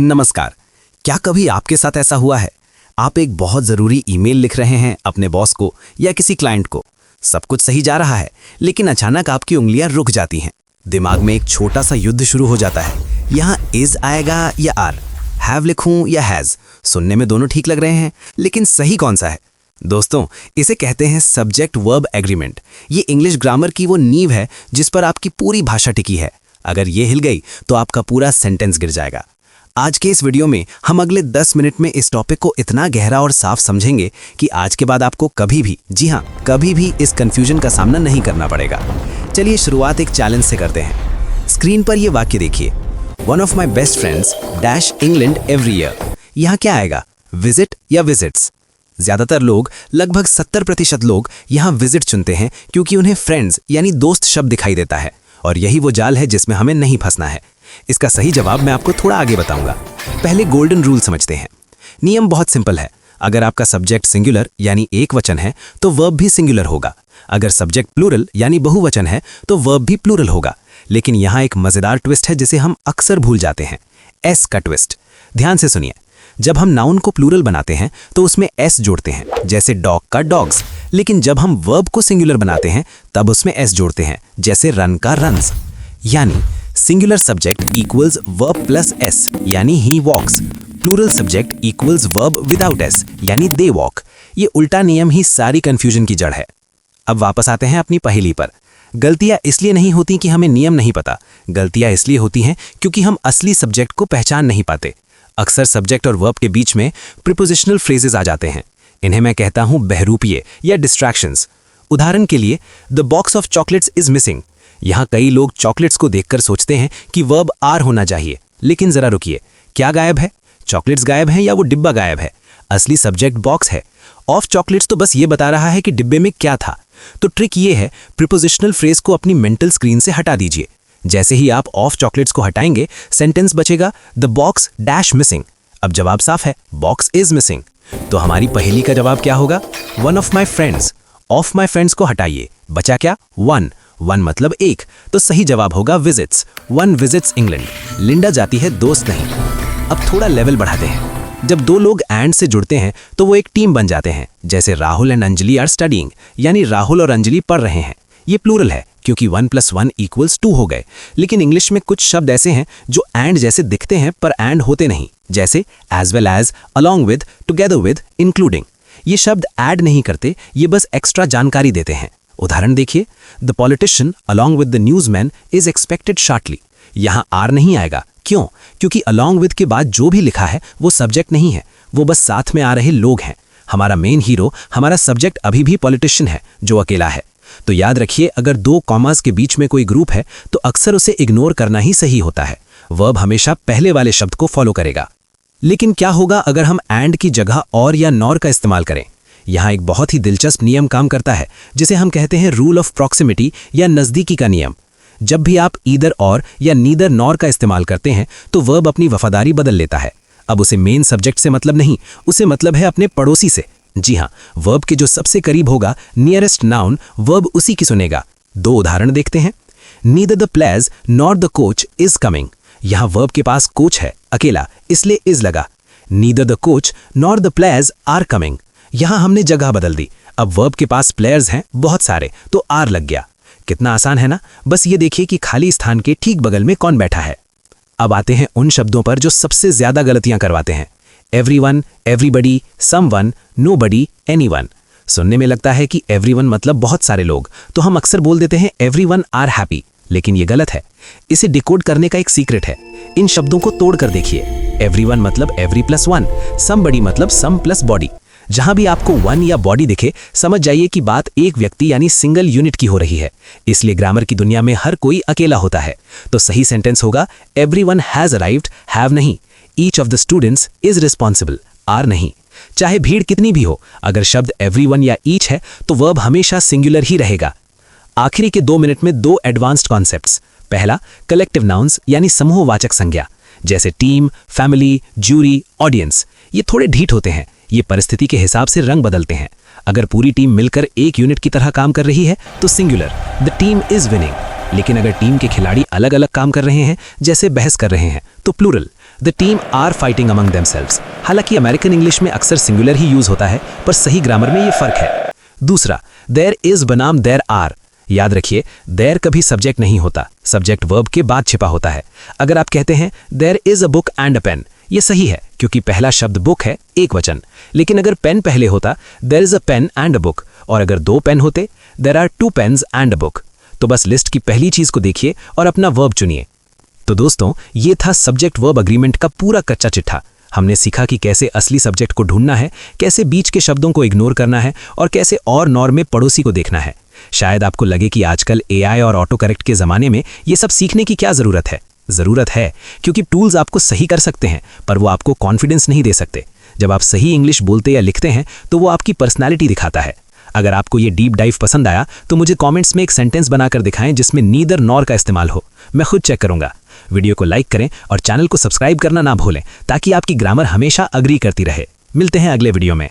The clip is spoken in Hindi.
नमस्कार। क्या कभी आपके साथ ऐसा हुआ है? आप एक बहुत ज़रूरी ईमेल लिख रहे हैं अपने बॉस को या किसी क्लाइंट को। सब कुछ सही जा रहा है, लेकिन अचानक आपकी उंगलियां रुक जाती हैं। दिमाग में एक छोटा सा युद्ध शुरू हो जाता है। यहाँ इज आएगा या आर, हैव लिखूं या हैज़। सुनने में दोनों ठीक लग रहे हैं, लेकिन सही कौन सा है? दोस्तों, इसे कहते हैं सब्जेक्ट वर्ब एग्रीमेंट। ये इंग्लिश ग्रामर की वो नींव है जिस पर आपकी पूरी भाषा टिकी है। अगर ये हिल गई तो आपका पूरा सेंटेंस गिर जाएगा। आज के इस वीडियो में हम अगले 10 मिनट में इस टॉपिक को इतना गहरा और साफ समझेंगे कि आज के बाद आपको कभी भी, जी हाँ, कभी भी इस कंफ्यूजन का सामना नहीं करना पड़ेगा। चलिए शुरुआत एक चैलेंज से करते हैं। स्क्रीन पर यह वाक्य देखिए, one of my best friends dash England every year. यहाँ क्या आएगा, विजिट या विजिट्स? ज्यादातर लोग, लगभग 70% लोग यहाँ विजिट चुनते हैं क्योंकि उन्हें फ्रेंड्स यानी दोस्त शब्द दिखाई देता है, और यही वो जाल है जिसमें हमें नहीं फंसना है। इसका सही जवाब मैं आपको थोड़ा आगे बताऊंगा। पहले गोल्डन रूल समझते हैं। नियम बहुत सिंपल है। अगर आपका सब्जेक्ट सिंगुलर यानी एक वचन है तो वर्ब भी सिंगुलर होगा। अगर सब्जेक्ट प्लूरल यानी बहुवचन है तो वर्ब भी प्लूरल होगा। लेकिन यहाँ एक मजेदार ट्विस्ट है जिसे हम अक्सर भूल जाते हैं, एस का ट्विस्ट। ध्यान से सुनिए। जब हम नाउन को प्लूरल बनाते हैं तो उसमें एस जोड़ते हैं, जैसे डॉग का डॉग्स। लेकिन जब हम वर्ब को सिंगुलर बनाते हैं तब उसमें एस जोड़ते हैं, जैसे रन का रन्स। यानी singular subject equals verb plus S, यानी he walks. Plural subject equals verb without S, यानी दे वॉक। ये उल्टा नियम ही सारी कंफ्यूजन की जड़ है। अब वापस आते हैं अपनी पहेली पर। गलतियां इसलिए नहीं होती कि हमें नियम नहीं पता, गलतियां इसलिए होती हैं क्योंकि हम असली सब्जेक्ट को पहचान नहीं पाते। अक्सर सब्जेक्ट और वर्ब के बीच में प्रीपोजिशनल फ्रेजेस आ जाते हैं। इन्हें मैं कहता हूं बहरूपिये या डिस्ट्रैक्शंस। उदाहरण के लिए, the box of chocolates is missing. यहाँ कई लोग चॉकलेट्स को देखकर सोचते हैं कि वर्ब आर होना चाहिए, लेकिन जरा रुकिए, क्या गायब है? चॉकलेट्स गायब हैं या वो डिब्बा गायब है? असली सब्जेक्ट बॉक्स है। ऑफ चॉकलेट्स तो बस ये बता रहा है कि डिब्बे में क्या था। तो ट्रिक ये है, प्रीपोजिशनल फ्रेज को अपनी मेंटल स्क्रीन से हटा दीजिए। जैसे ही आप ऑफ चॉकलेट्स को हटाएंगे, सेंटेंस बचेगा द बॉक्स डैश मिसिंग। अब जवाब साफ है, बॉक्स इज मिसिंग। तो हमारी पहेली का जवाब क्या होगा? One of my friends. Of my friends को हटाइए, बचा क्या? वन। वन मतलब एक, तो सही जवाब होगा visits. One visits England. Linda जाती है, दोस्त नहीं। अब थोड़ा लेवल बढ़ाते हैं। जब दो लोग एंड से जुड़ते हैं तो वो एक टीम बन जाते हैं, जैसे Rahul and Anjali are studying, यानी राहुल और अंजलि पढ़ रहे हैं। ये प्लूरल है क्योंकि 1 + 1 = 2 हो गए। लेकिन इंग्लिश में कुछ शब्द ऐसे हैं जो एंड जैसे दिखते हैं पर एंड होते नहीं, जैसे as well as, along with, together with, including. ये शब्द ऐड नहीं करते, ये बस एक्स्ट्रा जानकारी देते हैं। उदाहरण देखिए, the politician along with the newsman is expected shortly. यहाँ आर नहीं आएगा। क्यों? क्योंकि अलॉन्ग विद के बाद जो भी लिखा है वो सब्जेक्ट नहीं है, वो बस साथ में आ रहे लोग हैं। हमारा मेन हीरो, हमारा सब्जेक्ट अभी भी पॉलिटिशियन है जो अकेला है। तो याद रखिए, अगर दो कॉमास के बीच में कोई ग्रुप है तो अक्सर उसे इग्नोर करना ही सही होता है। वर्ब हमेशा पहले वाले शब्द को फॉलो करेगा। लेकिन क्या होगा अगर हम एंड की जगह और या नॉर का इस्तेमाल करें? यहाँ एक बहुत ही दिलचस्प नियम काम करता है जिसे हम कहते हैं रूल ऑफ प्रॉक्सिमिटी या नज़दीकी का नियम। जब भी आप ईदर और या नीदर नॉर का इस्तेमाल करते हैं तो वर्ब अपनी वफादारी बदल लेता है। अब उसे मेन सब्जेक्ट से मतलब नहीं, उसे मतलब है अपने पड़ोसी से। जी हाँ, वर्ब के जो सबसे करीब होगा, नियरेस्ट नाउन, वर्ब उसी की सुनेगा। दो उदाहरण देखते हैं। Neither the players nor the coach is coming. यहाँ वर्ब के पास कोच है, अकेला, इसलिए इज लगा। Neither the coach nor the players are coming. यहाँ हमने जगह बदल दी। अब वर्ब के पास प्लेयर्स हैं बहुत सारे, तो आर लग गया। कितना आसान है ना? बस ये देखिए कि खाली स्थान के ठीक बगल में कौन बैठा है। अब आते हैं उन शब्दों पर जो सबसे ज्यादा गलतियां करवाते हैं। Everyone, everybody, someone, nobody, anyone. सुनने में लगता है कि एवरीवन मतलब बहुत सारे लोग, तो हम अक्सर बोल देते हैं एवरीवन आर हैप्पी, लेकिन ये गलत है। इसे डिकोड करने का एक सीक्रेट है। इन शब्दों को तोड़कर देखिए। एवरीवन मतलब एवरी + 1, समबडी मतलब सम + बॉडी। जहां भी आपको 1 या बॉडी दिखे, समझ जाइए कि बात एक व्यक्ति यानी सिंगल यूनिट की हो रही है। इसलिए ग्रामर की दुनिया में हर कोई अकेला होता है। तो सही सेंटेंस होगा एवरीवन हैज अराइव्ड, हैव नहीं। Each of the students is responsible, are नहीं। चाहे भीड़ कितनी भी हो, अगर शब्द एवरीवन या ईच है तो वर्ब हमेशा सिंगुलर ही रहेगा। आखिरी के 2 मिनट में 2 एडवांस्ड कॉन्सेप्ट्स। पहला, कलेक्टिव नाउन्स यानी समूहवाचक संज्ञा, जैसे टीम, फैमिली, ज्यूरी, ऑडियंस। ये थोड़े ढीठ होते हैं, ये परिस्थिति के हिसाब से रंग बदलते हैं। अगर पूरी टीम मिलकर एक यूनिट की तरह काम कर रही है तो singular, the team is winning. लेकिन अगर टीम के खिलाड़ी अलग अलग काम कर रहे हैं, जैसे बहस कर रहे हैं, तो plural, the team are fighting among themselves. हालांकि अमेरिकन इंग्लिश में अक्सर सिंगुलर ही यूज होता है, पर सही ग्रामर में ये फर्क है। दूसरा, देयर इज बनाम देयर आर। याद रखिए, देयर कभी सब्जेक्ट नहीं होता, सब्जेक्ट वर्ब के बाद छिपा होता है। अगर आप कहते हैं there is a book and a pen, ये सही है क्योंकि पहला शब्द बुक है, एक वचन। लेकिन अगर पेन पहले होता there is a pen and a book, और अगर दो पेन होते there are two pens and a book. तो बस लिस्ट की पहली चीज को देखिए और अपना वर्ब चुनिए। तो दोस्तों, ये था सब्जेक्ट वर्ब अग्रीमेंट का पूरा कच्चा चिट्ठा। हमने सीखा कि कैसे असली सब्जेक्ट को ढूंढना है, कैसे बीच के शब्दों को इग्नोर करना है और कैसे और नॉर्म में पड़ोसी को देखना है। शायद आपको लगे कि आजकल एआई और ऑटो करेक्ट के ज़माने में ये सब सीखने की क्या ज़रूरत है। ज़रूरत है क्योंकि टूल्स आपको सही कर सकते हैं, पर वो आपको कॉन्फिडेंस नहीं दे सकते। जब आप सही इंग्लिश बोलते या लिखते हैं तो वो आपकी पर्सनैलिटी दिखाता है। अगर आपको ये डीप डाइव पसंद आया तो मुझे कमेंट्स में एक सेंटेंस बनाकर दिखाएं जिसमें नीदर नॉर का इस्तेमाल हो। मैं खुद चेक करूंगा। वीडियो को लाइक करें और चैनल को सब्सक्राइब करना ना भूलें ताकि आपकी ग्रामर हमेशा अग्री करती रहे। मिलते हैं अगले वीडियो में।